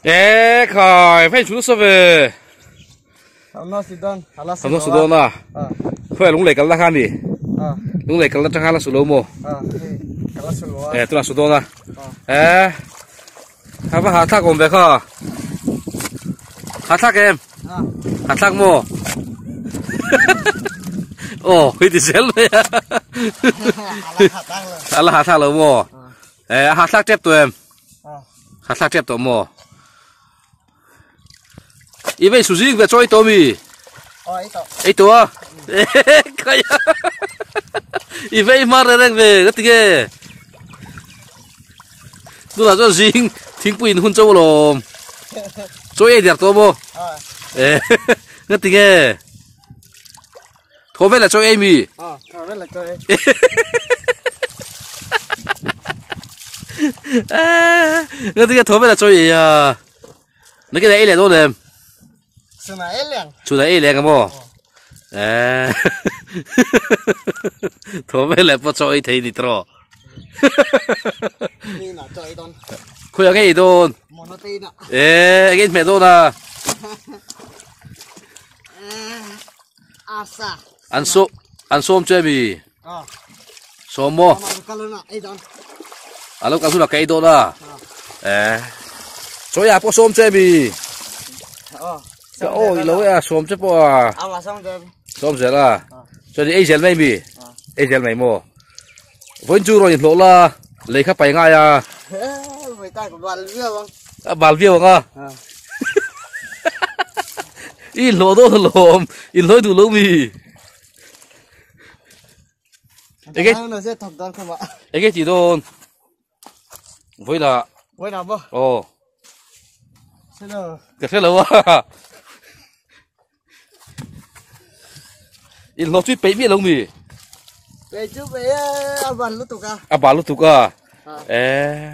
에, 카이, 페이 주스 왜? nó xịt đơn, nó sụt đơn à? Phải lúng lệ cả lắc đi. Lúng lệ cả lắc chẳng là sụt lố mồ. Ê, tôi là sụt đơn à? Ê, hả bà hả thác ổn về không? Hả thác em? Hả thác mồ? Ồ, hơi thì xéo rồi à? Hả là hả thác lố mồ? Ê, hả thác chép tụi em? Hả thác chép tụi mồ? Ý vậy sụt về cho tôi mi. Ấy tôi. Cái. Ý vậy mà ra về cái gì? Tôi là cho riêng thiên quỳnh hun châu lồm. Cho ấy đẹp tôi mô. Cái gì? Thôi vậy là cho em mi. Thôi vậy là cho em. Cái gì thôi vậy là cho ấy à? Nó cái này là đâu em? Chú này liền cái mò, thôi bây giờ bắt cho ấy thấy đi trò, khơi cái gì đâu, cái mẹ đâu na, ăn xôm chơi mì, xôm mò, lúc ăn xôm là cái đâu na, cho nhà có xôm chơi mì. Ôi lỗi à xôm chứ bộ à xôm dễ là cho đi ai dễ mấy bì ai dễ mấy mồ vẫn chưa rồi lỗ là lấy khắp phải ngay à bàn viêu à ít lỗ đó lỗ ít lỗi đủ lỗ mì cái gì đâu với là ồ cái thế lâu à in lo chui bể biết không mì bể chú bể bàn lút tục à bàn lút tục à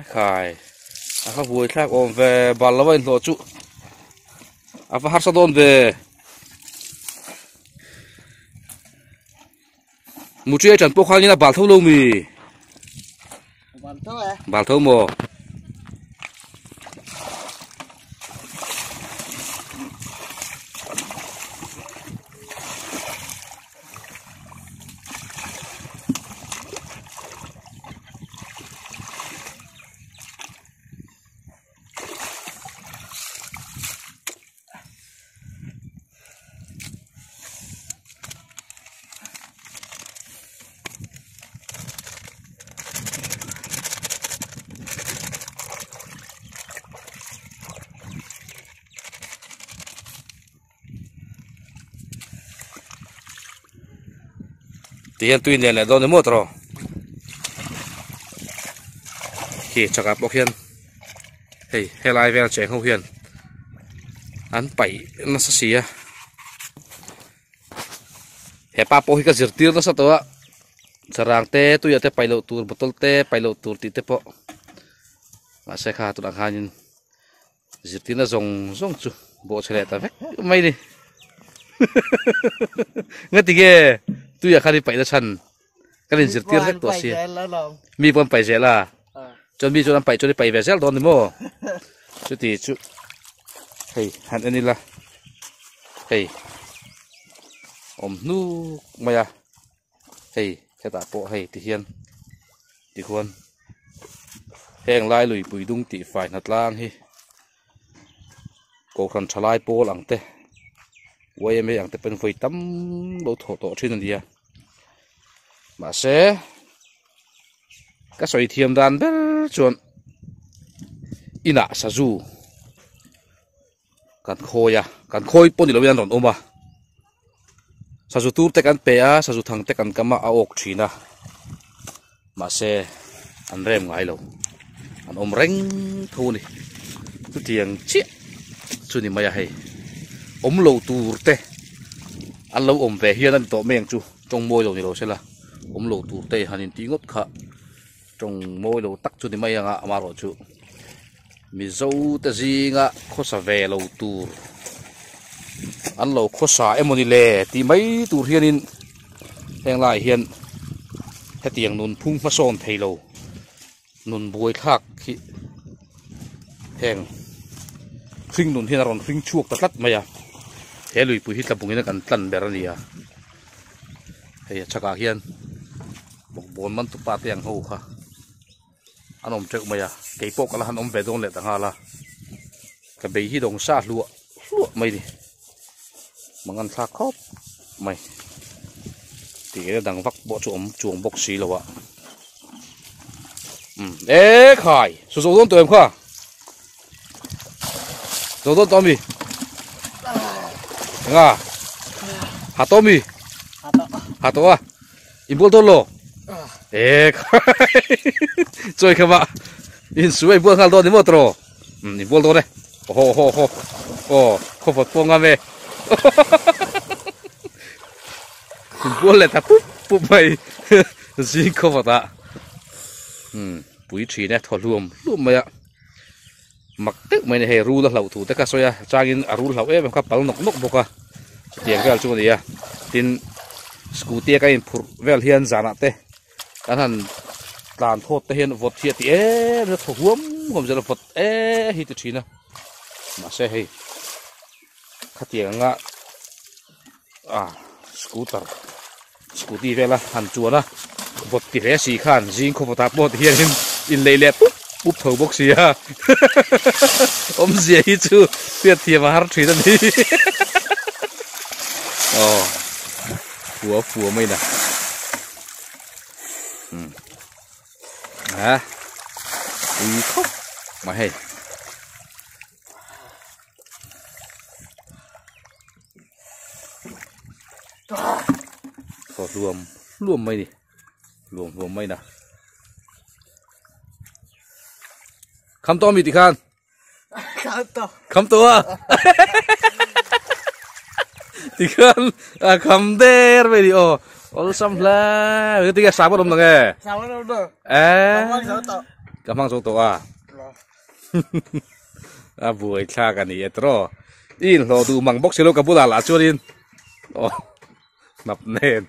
khai các vui khác ôm về bàn lo in lo chú phải hát sao đôn về một chuyện chẳng bốc khang như là bàn thâu lâu mì bàn thâu mồ tiền tuy nhiên là đón một rồi khi chắc gặp bọc hiền hey hay lại về trẻ không hiền ăn bảy nó sẽ xì à hệ pa po hi cái giật tiêu nó sao đó sarang te tu ya te pai lo tur botol te pai lo tur ti te po mà sẽ khá tụi đang khai nhìn giật tiêu nó rong rong chu bộ xe ta vét mấy đi nghe tiếng nghe tu ya khai đi pai nó chân cái này giật tiêu vét tổ xì mi còn pai dễ là cho mi cho làm pai cho đi pai về dễ đón đi mò chú tí chú hey hắn anh đi là hey nu mày à hey cái tạ bộ hey thì hiền thì khuôn hẹn lại lùi bùi đung tị phải nát lang hi cố khăn trả lại bộ lằng tê quay em ấy tê bên phơi tắm đổ thổ tổ trên đi à mà sẽ các sợi thiềm đàn bé chuẩn ina sa du kan khôi pon đi lâu yan ôm à sa du tur te kan pe a sa du thang te kan kama a ok thina mà sẽ ăn rem ngai lo an om reng thu ni tu tiang chi chu ni maya hay om lo tur te an lo om ve hian an to meng chu trong môi lo ni lo se la om lo tur te hanin ti ngot kha trong môi lo tak chu ni maya nga ma ro chu mi zo te ji nga kho sa ve lo tur an lo kho sa emoni le ti mai tur hianin heng lai hian he tiang nun phung ma son thei lo nun buai khak khi heng phình nôn hiền rồi phình chuộc tắt lát mày à thế lùi bùi hít là bùng cái cần tần bè ra nè hay chắc cả hiền một bốn món tụt ba tiếng hậu ha anh ông chắc mày à cái bọc là anh ông về đông lệ tàng hà là cái bể hi đồng sa lụa mày đi mà ngăn xa khóc mày thì cái đang vắt bộ chuồng bọc xí rồi ạ ê khải số số don tụi em khoa số don Tommy à hạt Tommy hạt to à im bol thôn lô ê chơi không ạ in suy bol hal to đi một trò im bol to đây không phải phong nghe im bol lại ta búp mày gì không phải ta bụi trì này thò luom mày ạ mặc tức mày này hè ru là lẩu thủ tất cả xoay à trang in ru lẩu em các bảo nọc nọc bọc à tiền cái chỗ này à tin scooter cái in phur vel hiền giả nát thế anh hẳn làm thốt thế hiền vọt thiệt thì nó thò huống giờ là vọt hít từ trì nào mà xe hay khát tiền ngã scooter vel là hẳn chua na vọt thì rẻ xì khan riêng không vọt tạp vọt hiền in lấy lẹt búp thầu bốc xì à gì ấy chứ tuyệt thiệt mà hát thủy tân đi phùa mày nè ui khóc mà hay có luồm mày đi luồm mày nè khăm to mì tị khan khăm to à tị khan khăm đê rồi đi ôi xăm la cái tị sáng bắt đầu nghe cảm ơn số tổ à buổi cha cái này rồi in lo du mang bốc xí lô cái bút là cho in nập nền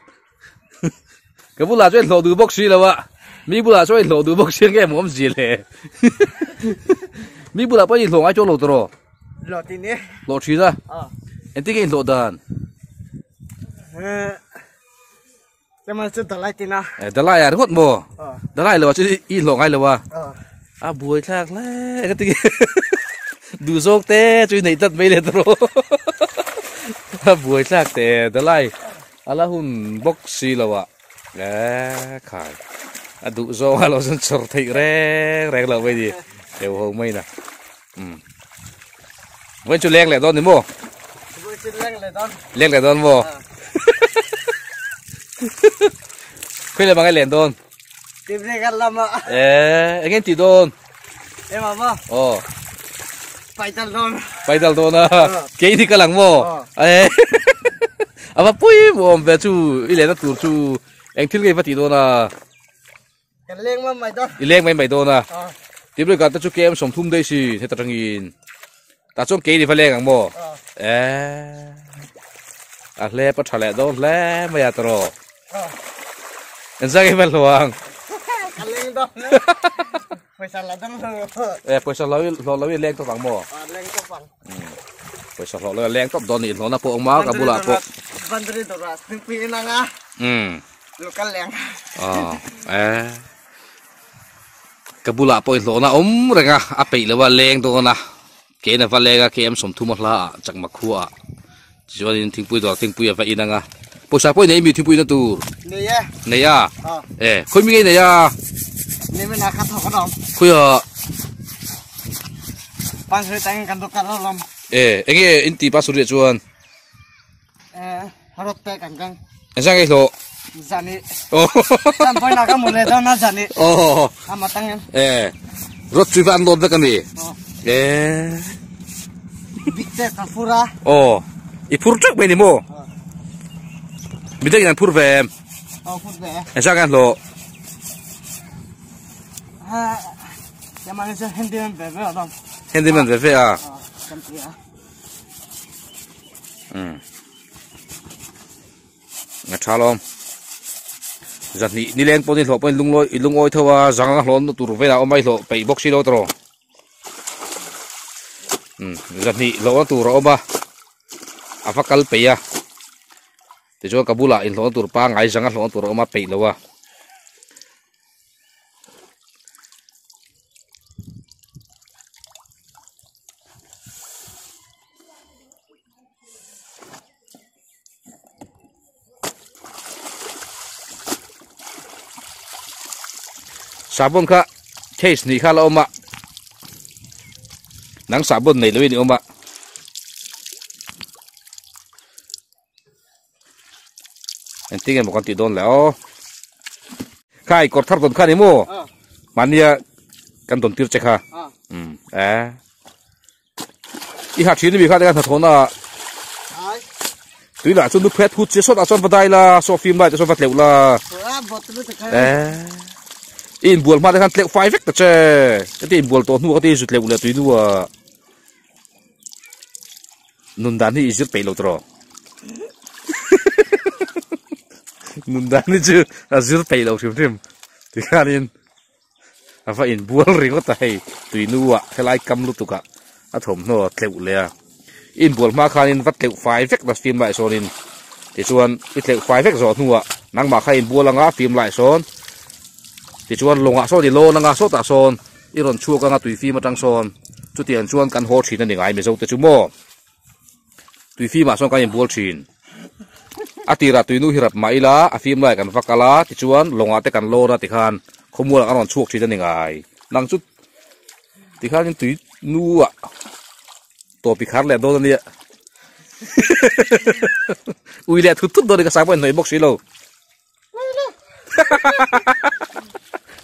cái bút là cho in lo du bốc xí là vậy mi bút là cho in lo du bốc xí cái mồm gì lệ mi bút là bao nhiêu lo ai cho lo rồi lo tin đi lo chi ra em tí cái lo đàn cái mà chúng ta lại tin à đã lại à đúng không đã lại là chứ in lo ngay là à buổi khác lẽ cái tí đủ dốc té chui này tật mấy lệ rồi buổi khác té đã lại ala hun bốc xí là vậy khai đủ dốc ala dân chở thấy rẻ là vậy đi đều không mấy nè vẫn chưa len lại đón đến mua len lại đón mua khuyên là bằng cái len đón tìm ra cái làm ạ anh em chỉ đón em mà vâng bay dal đón à cái gì cái lăng mua à mà pui mua về chú ý lên tụt chú anh thiếu cái vật gì đón à cái len mà mày đón len mày đón à tiếp rồi cả ta chú kem sống thum đây xí thế ta trăng in ta trong cái gì phải len ngang mua le bắt chả lẹ đâu le mày à tro anh ra cái bên luang cái len đó phải sao lại đón phải sao lấy len tao bằng mua len tao bằng phải sao lấy len tao đón in nó na po ông máu cả bula po văn đời đó là tiếng pin năng á lo cái len cái bula po in nó na rồi nga apai là len to na cái này vale cái em sống thu một là chẳng mặc khua cho nên thinh pui vậy in nga bộ sa pui này mi thinh pui nó tu này à khơi mi này à này mình đã khát thọ rồi khơi à ban hơi tay cầm đồ cắt lắm anh ấy in ti pas suri chuan harap tay cầm căng anh sang cái lo zani tam poi nak kamu le na zani ama tangan rot chui van lom cái này bitte kafura i pur trước bên đi mua bây giờ anh pur về pur về anh sang cái lo yang mana sih handyman về không handyman về à ngắt cha lom giật ni len po ni lo po lung oi thua răng lon tu về là ông mai lo pe box lo tro dân nhị lỗ tu rõ ba à phát cal pe à thì cho kabula in lỗ tu pa ngai rằng lỗ tu rõ ma pe lo à sabun kha case ni kha lo ma nang sabun nei loi ni oma en tingen mo kan ti don lao kai kor thar don kha ni mo mania kan don tir che kha i ha thin mi kha de kan thona tui la chun nu phet hu che sot a chon badai la so film la so vat leu la in buol ma de kan tlek 5 vek ta che ti in buol to nu ka ti zut leu la tui nu nun dan ni izir pe lo tro nun dan ni ju azir pe lo thim ti khanin afa in buol ring ta hei tui nu wa khelai kam lu tu ka a thom no tleu le in buol ma khanin vat tleu 5 vek da film lai sonin ti chuan i tleu 5 vek zo nu wa nang ma kha in buol anga film lai son ti chuan longa so di lo nanga so ta son i ron chu ka nga tui fi ma tang son chu tian chuan kan ho thin ani ngai me zo te chu mo tui fi ma son kan in buol thin atira tui nu hirap mai la a film lai kan vakala ti chuan longa te kan lo ra ti khan khomul an ron chuak thin ani ngai nang chu ti khan in tui nu a to pi khar le do ni ui le thu thut do ni ka sa bon noi box lo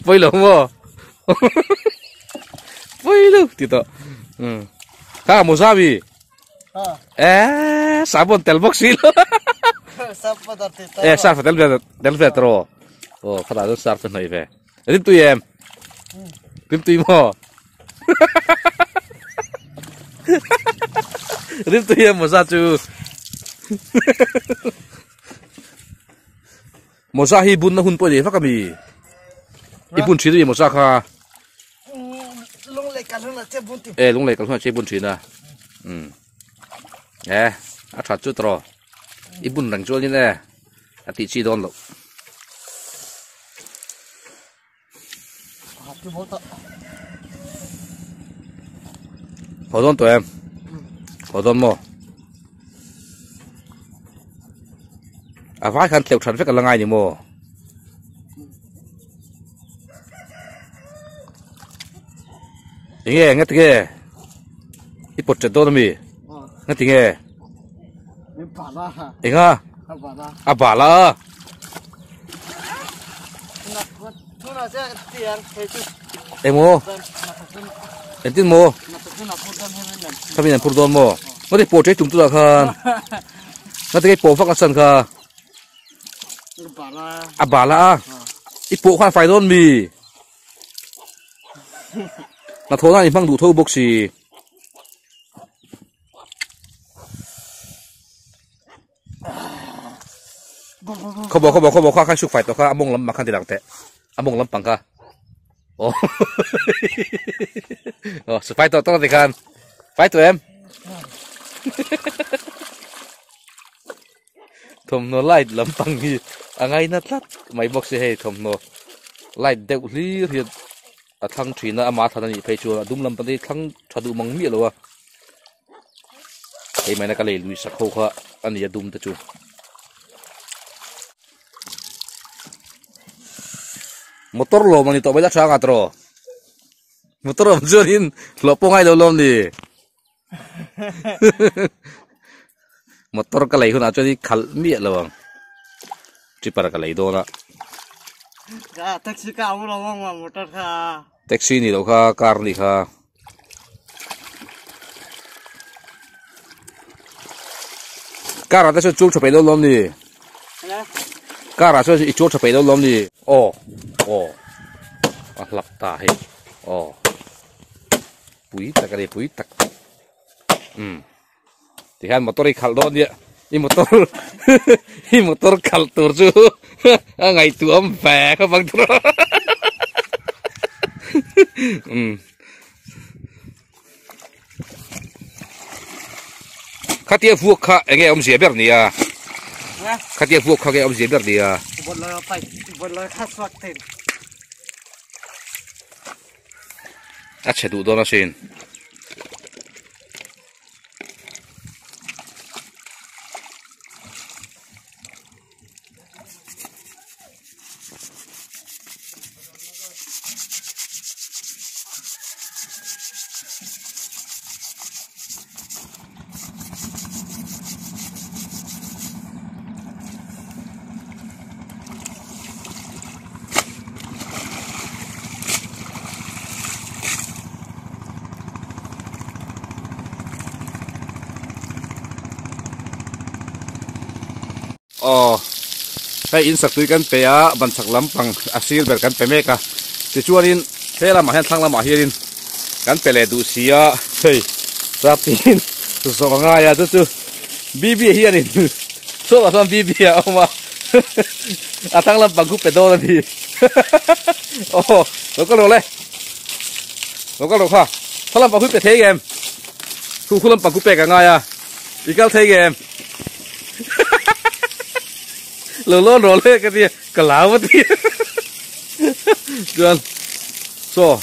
voi lo mo voi lo ti to ha mo sabi sabon tel box lo sarf del vetro khada do sarf noi ve rim tu em rim tu mo rim tu em mo sa chu mo sa hi bun na hun po de fa kami ibun chi du mo sa kha lung le kan na che bun ti lung le kan che bun chi na a that chu tro ibun rang chol ni ne ati chi don lo hodon to em hodon mo a vai khan tleu than vek la ngai ni mo inge ngat ge ipot che do mi ngat ge inga abala emo entin mo kami nan purdon mo ngati po che tum tu la khan ngati ge po fa ka san kha abala ipo khan fai don mi na thona ni phang du tho box siเขาบอกข้าชุกไฟตัวข้าอมงลำมาขันตีหลังเตะอมงลำปังข้าโอ้สุดไฟตัวต้องตีกันไฟตัวเอ็มทมโนไล่ลำปังนี่อะไรนัดลัดไม่บอกสิให้ทมโนไล่เด็กลีเรียนทั้งทีน่ะอามาทันนี่ไปชัวดุมลำปังนี่ทั้งชาดูมังมีหรอวะไอ้ไม่นักเลยลุยสักเขาข้าอันนี้จะดุมตะจูmotor lo mani to bela changa tro motor om jorin lo pongai lo lom ni motor ka lai hun a choni khal mi lo wang tripar ka lai do na ga taxi ka u lo wang motor kha taxi ni lo kha car ni kha car ata so chul chope lo lom ni car ata so i chul chope lo lom ni lap ta hay pui tak ada pui tak tihan motor ikhal don dia i motor khal tur chu ngai tu am ve ka bang tro khát tiệp vuộc khá nghe ông dễ biết nè khát tiệp vuộc khá nghe ông dễ biết nè bột lời phải bột lời khát soát thêm chết đủ đó nó xin cái in sắc tươi căn pe á ban sắc lắm bằng asil ber căn pe mẹ cả thì chuan in thế là mà hen thang là mà hiền căn pe lệ đủ xí á hey ra tin rồi ngay à chú bibi hiền in số là son bibi à ông mà à thang làm bằng cúp pe đô là đi oh nó có đồ lên nó có đồ ha thang làm bằng cúp pe thế em khu làm bằng cúp pe cả ngay à đi cao thế em lolo role cái gì cả lão vậy gần so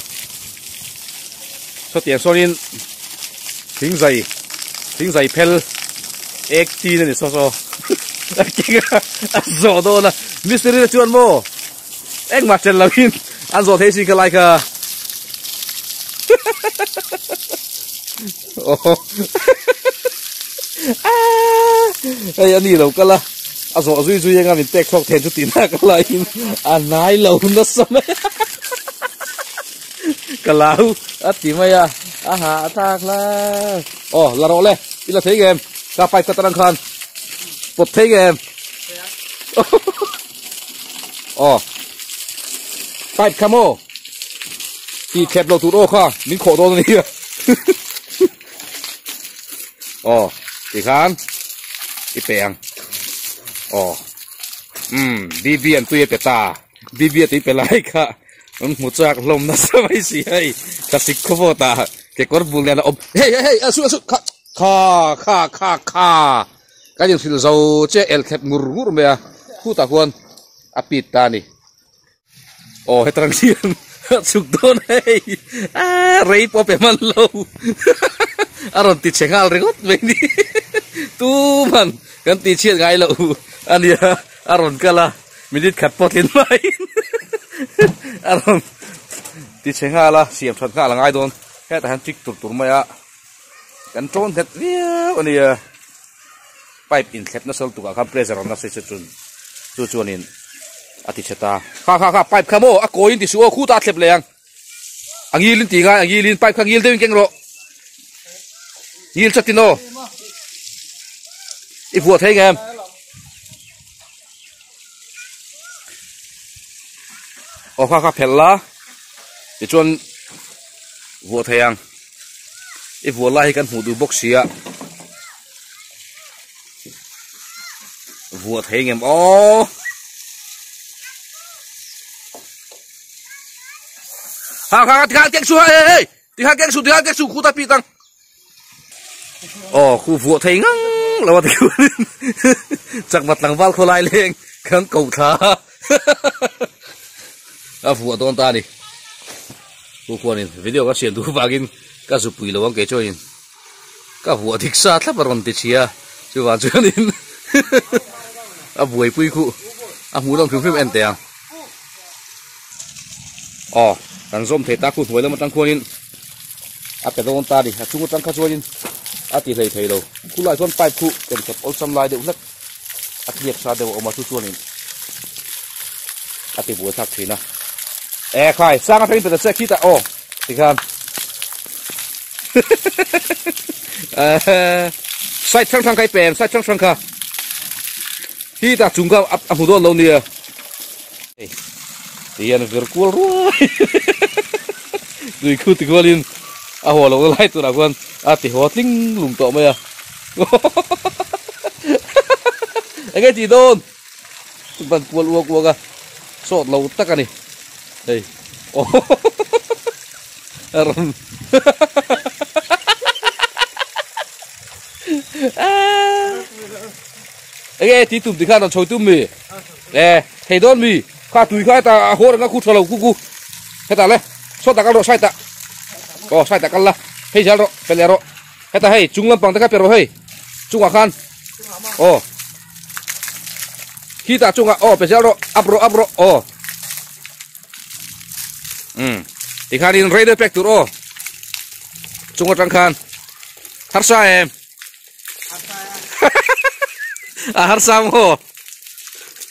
tiền so nên tiếng dày pel ekti này so cái zo đó là mystery là chuyện mô em mặt chân là in ăn zo thế gì cái like ai anh đi đâu cả là à rồi duy anh mình tech khóc thêm chút tiền cái lại anh nãy lâu nó sớm cái lão à tí mày à hạ thác là là rồi lên đi là thấy game cà phê cà tăng khan bột thấy game five camo thì kẹp đầu tụt ô kha mình khổ đôi này thì khan thì bèn Vivian tuye peta Vivian ti pelai ka muchak lom na samai si hai kasik ko ta ke kor bulya na hey asu kha ka jin fil zo che el khep ngur me khu ta kon apit ta ni he transition suk don hey rei po pe man lo aron ti chengal regot me ni tu man kan ti chiat ngai lo anh aron kala minit khát potin mai aron ti chenga la siam thot nga la ngai don he ta han tik tur mai a kan tron het ria ani pipe in khet na sol tu ka pressure on na se chu chuanin ati cheta kha pipe khamo a koin ti su khu ta thlep leng angilin ti nga angilin pipe khangil de keng ro ngil chatino i vuat thấy em kha phela ti chuan vuat theiang i vuat lai kan hmu du boxia vuat thei ngem kha kek su hey ti kek su khu ta pi tang khu vuat thei ngang lawa ti chak mat lang wal kholai leng kan ko tha vuat don ta ni kuanin video ka sian du bagin ka zu pui lo ang ke choin ka vuat dik sa thla baron ti chia chu wa chuanin vuai pui khu mu long phim en te kan zom the ta khu thoi la matang khuanin pe don ta di chu tang kha chuanin ti lei thei lo khu lai thon pipe khu ken kap ol sam lai de ulat liek sa de o ma chu chuanin ti bu thak thina khai sang phim từ xe kita thì khan sai thang khai pen sai thang kha khi ta chúng ka amu don lo nia tiền virtual rồi rồi khu ti golin ho lo lai tu na kon ti ho tling lung to mai cái gì don ban pual uok à sốt lâu tất cả này đây aron cái tí tụm tí khác nó chối tụm mì nè thầy đón mì khá túi khai ta hốt nó khu thở lầu cu hết ta lên số ta cái độ sai ta sai ta cái là hay sao rồi phải lẹ rồi hết ta hay chúng lâm bằng ta cái phải rồi hay chúng à khan khi ta chung à phải sao rồi up rồi thì khan đi raider pack tụi chung ở trong khan hát sao em hát sao hô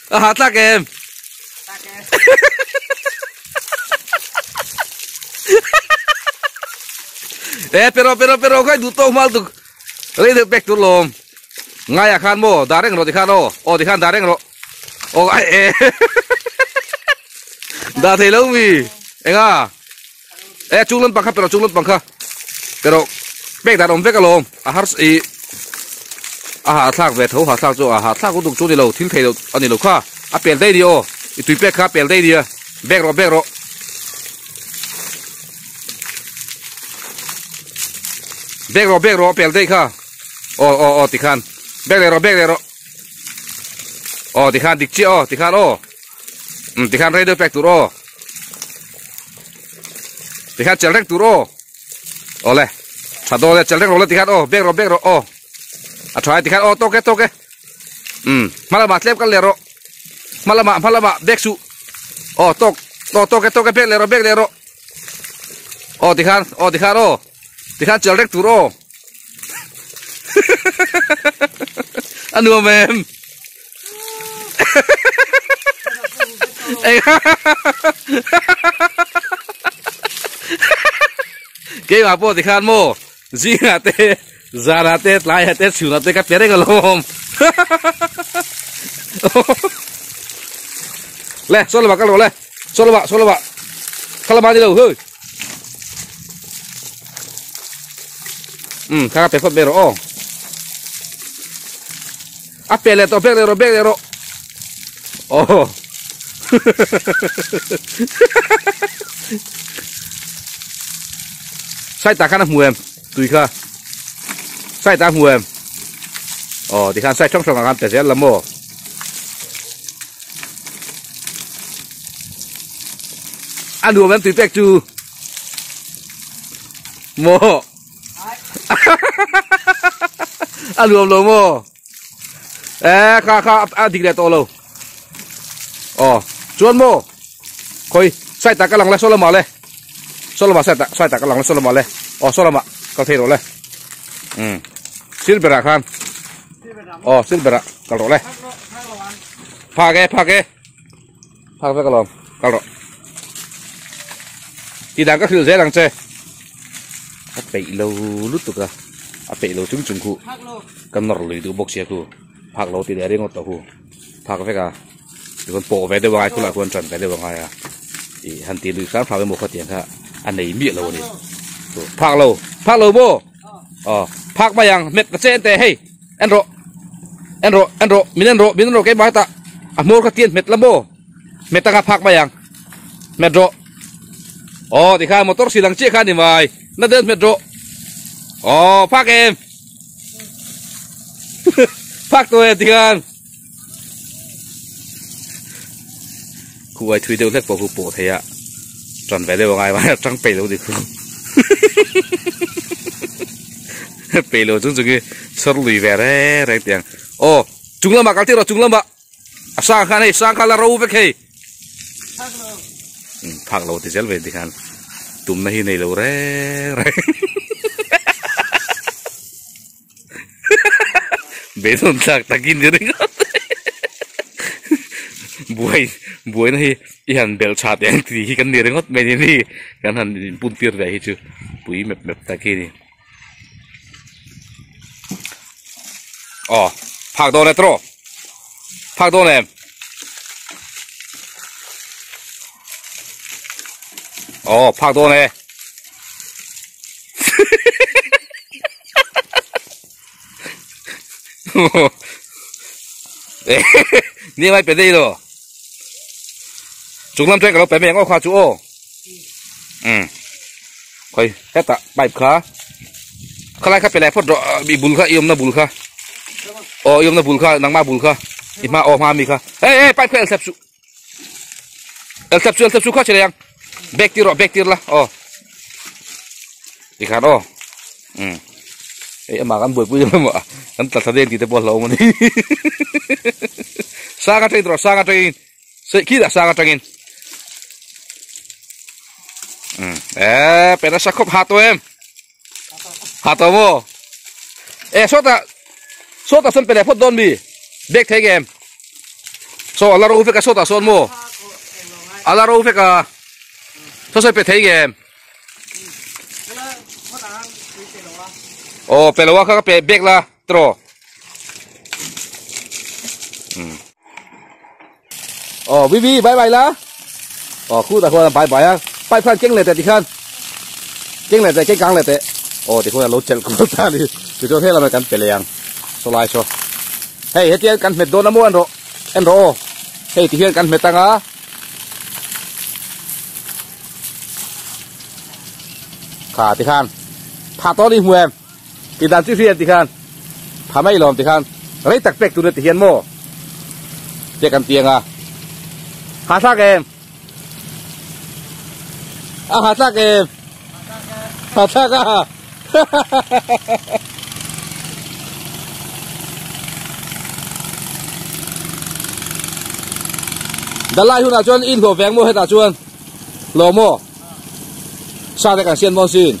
hát tak em pero kai du to mal tu raider pack tụi lom ngay à khan mo dareng rồi thì khan thì khan dareng rồi ai đã thấy lâu mi anh à chung lên bằng kha pero bek đã ôm bek alom hát thác về thấu hát thác cho hát thác cũng được chỗ này lâu thiếu thầy lâu anh này lâu kha bèn đây đi tùy bek kha bèn đây đi bek rồi bèn đây kha thì khan bek đây rồi thì khan địch chi thì khan thì khan raider pack tụi thì khan chel rek tụi le thật đồ le chel rek rồi thì khan bek rồi try thì khan to cái malah lep kan lero malah bek su to cái bek lero thì khan chel rek tụi anu mem cái mà bộ thì khan mô gì là tê ra là tê lại là tê xỉu là tê cắt bé đấy cả lom lẹ xô là bà các lỗ lẹ xô là bà khá là đi đâu hơi khá là bé phát bé rồi bé lẹ to bé lẹ rồi sai ta khăn mùi em tùy kha sai ta mùi em thì khăn sai trong khăn để sẽ làm mồ ăn đùa em tùy tẹt chứ mồ ăn đùa lâu mồ kha ăn thịt đẹp to lâu chuan mồ coi sai ta cái lằng lại số là mỏ lên Solomon sai ta cái lòng Solomon le. Solomon kau thấy rồi le. Silver khan. Silver kalau le. Pakai cái lòng kalau. Tidak cái dễ lằng chơi. Bị lâu lút tụi cả. Bị lâu chung khu. Cầm nор lưỡi từ bốc xe khu. Phạc lâu thì để ngọt tàu khu. Phạc cái cả. Còn bộ về đây vào ai cũng là quan trọng về đây vào ai à. Thì hành tiền lưỡi khá phạc với một phát tiền ha. Anh này miệng lâu đi, phạc lâu bố, phạc bao nhiêu mệt cái trên tề hay, anh rộ, mình rộ cái bài ta, mua cái tiền mệt lắm bố, mệt ta phạc bao nhiêu, mệt rộ, thì khai motor xì lăng chiếc khai đi mày, nó đơn mệt rộ, phạc em, phạc tôi thì khai, khu ai thui đều lết vào bộ thế ạ. Tròn về đây vào ngày mà trăng pè lâu thì không pè lâu chúng cái sờ lùi về đấy tiếng chúng lâm bạc cái rồi chúng lâm bạc sang khăn là râu với khay phạc lâu thì sẽ về thì khăn tụm này lâu đấy bé thôn sạc ta kín chứ đấy buổi này ihan bel chat yang thì kan ni rengot me ni kan han puntir dai chu pui mep ta ki ni phak do retro phak do nem phak do ne ni mai pe dei lo chúng làm chơi cái lỗ bé mẹ có khoa chú coi hết tạ bài khá khá lại khá phải lại phốt rõ bị bùn khá yếm na bùn khá yom na bul kha nang ma bul kha ima ma mi kha hey pai phel sep su el sep su kha chere yang back tir la ikhan mà kan buổi cuối mà kan ta sadeng kita bol law mani sa ka train se ki da sa ka train pena sa khop hato em hato mo sota son pele phot don bi bek thai game so ala ro fe ka sota son mo ala ro fe ka so pe thai game pelo wa ka pe bek la tro Vivi bye bye la khu ta khoa bye bye à bye phan keng le te ti khan keng le te cái gang le te thì khoa lo chel ko ta ni ti cho thế là mà kan pe le yang so lai so hey he kan met don amo en ro hey ti hian kan met tanga kha ti khan pha to đi huem thì đàn chữ phiền thì khan phá mấy lòm thì khan lấy tắc bẹc tụi nó thì hiền mô chơi cầm tiền à hà sắc em hà sắc em hà sắc à đã lại hôn nào chuan in của vén mô hết à chuan lò mô sao để cả xiên mô xin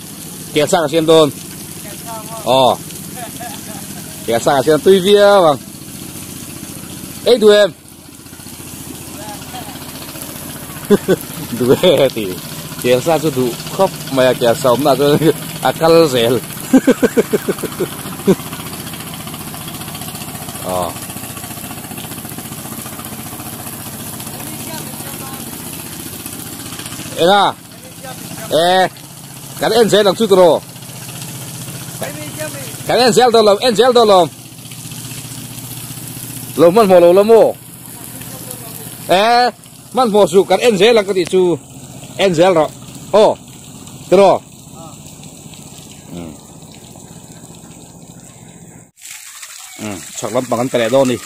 kẹt sang cả xiên đôn kẻ xa xem tùy vía vâng ấy tụi em tụi em thì kẻ xa cho tụi khóc mà kẻ sống là cho cắt rẻ cái em sẽ làm chút rồi cái en gel đó lom man mo lo mo man mo su kan en gel lang ka ti su en gel ro tro chak lam pangan pele do ni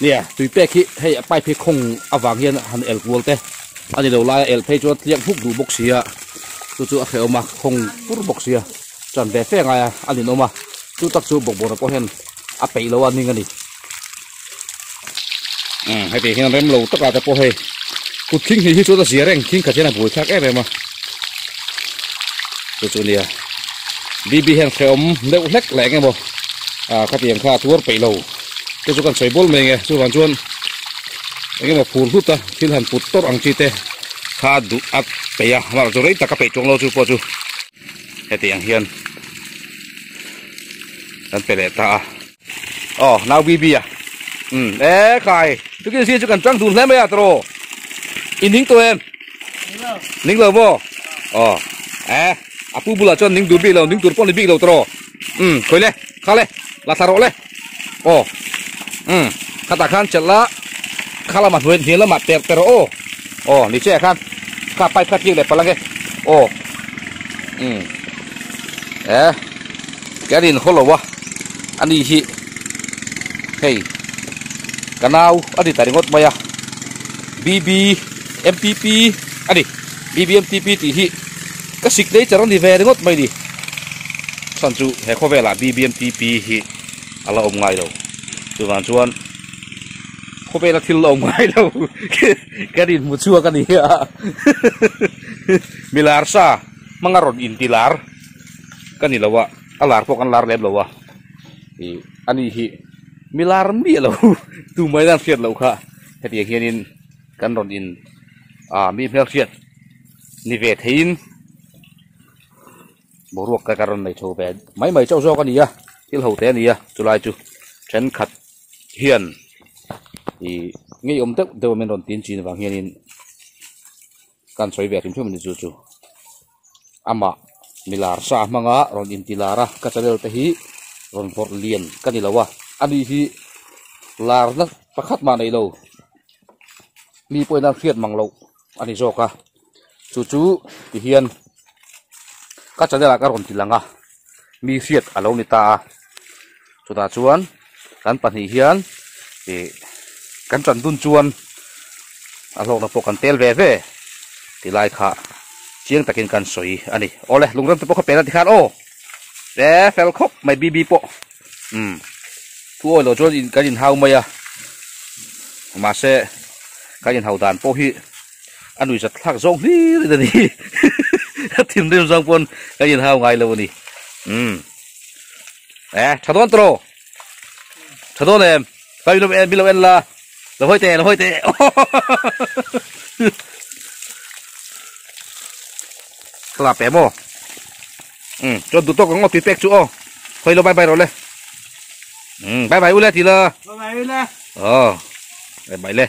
nia tui pe khi hay pai phe khong awang hian han el gol te ani lo la el phe chot liang phuk du boxia chu a kheu ma khong pur boxia chọn về phê ngay anh đi mà chú tắc chú bộc bộc có hen áp bể lâu anh đi hay thì hen rem lâu tất cả các cô hay cút kinh thì chú ta xỉa reng kinh cả thế là buổi khác em mà chú này bi hen khom đeo lek lẹ nghe bộ các tiền kha thuốc bể lâu cái chú cần sấy bol mình nghe chú hoàn chuan cái mà phun hút ta khi hành phun tốt ăn chi tê kha đủ áp bể mà chú đấy ta các bể trong lâu chú po chú hay thì hiền dan pele ta now bibi à khai chú kia xin chú cần trăng dùn lên mấy à tro in nính tôi em nính lờ vô apu bula cho nính dùn bi lờ nính dùn pon bi lờ tro khơi lên khá lên là thà rộ lên khát ta khan chật lá khá là mặt huyền hiền là mặt tẹt tẹt ní che khan khá bay khát chiếc đẹp phải cái cái gì nó khó lắm anh đi hi hey cái nào anh đi tại ngót mày à BB MTP anh đi BB MTP thì hi cái xịt đấy chẳng đi về ngót mày đi sản xuất hay khó về là BB MTP hi là ông ngay đâu từ vạn chuan khó về là thiên ông ngay đâu cái gì một chua cái gì à milar sa mangaron intilar cái gì là vậy alar pok an lar lem lo wa ani hi milar mi lo tu mai dan fiat lo kha heti hianin kan ron in mi phel fiat ni ve thein boruak ka karon nei tho be mai chau zo ka ni ya til ho te ni ya chulai chu chen khat hian ngei tek de men ron tin chin wang hianin kan soi ve tim thum ni chu ama milar sa manga ron intilara kachalel te hi ron por lien kanilawa ani hi lar na pakhat ma nei lo mi poina khiat manglo ani zoka chu ti hian kachalel ka ron tilanga mi khiat alo ni ta chuta chuan kan pan hi hian thì kan tran dun chuan a lok na po kan tel ve ve ti lai kha chiang takin kan soi ani ole lungram te po kha pela ti khan o ve fel khop mai bi po thu oi lo chon in kan in hau mai a ma se kan in hau dan po hi anui sat thak zong hi ri ni tim rim zong pon kan in hau ngai lo ni chadon tro chadon em bilo en la lo hoi te là bé mò cho tụi tôi có ngọt tuyệt vời chú ô thôi lo bye rồi lên bye ule thì là bye bye ule bye bye lên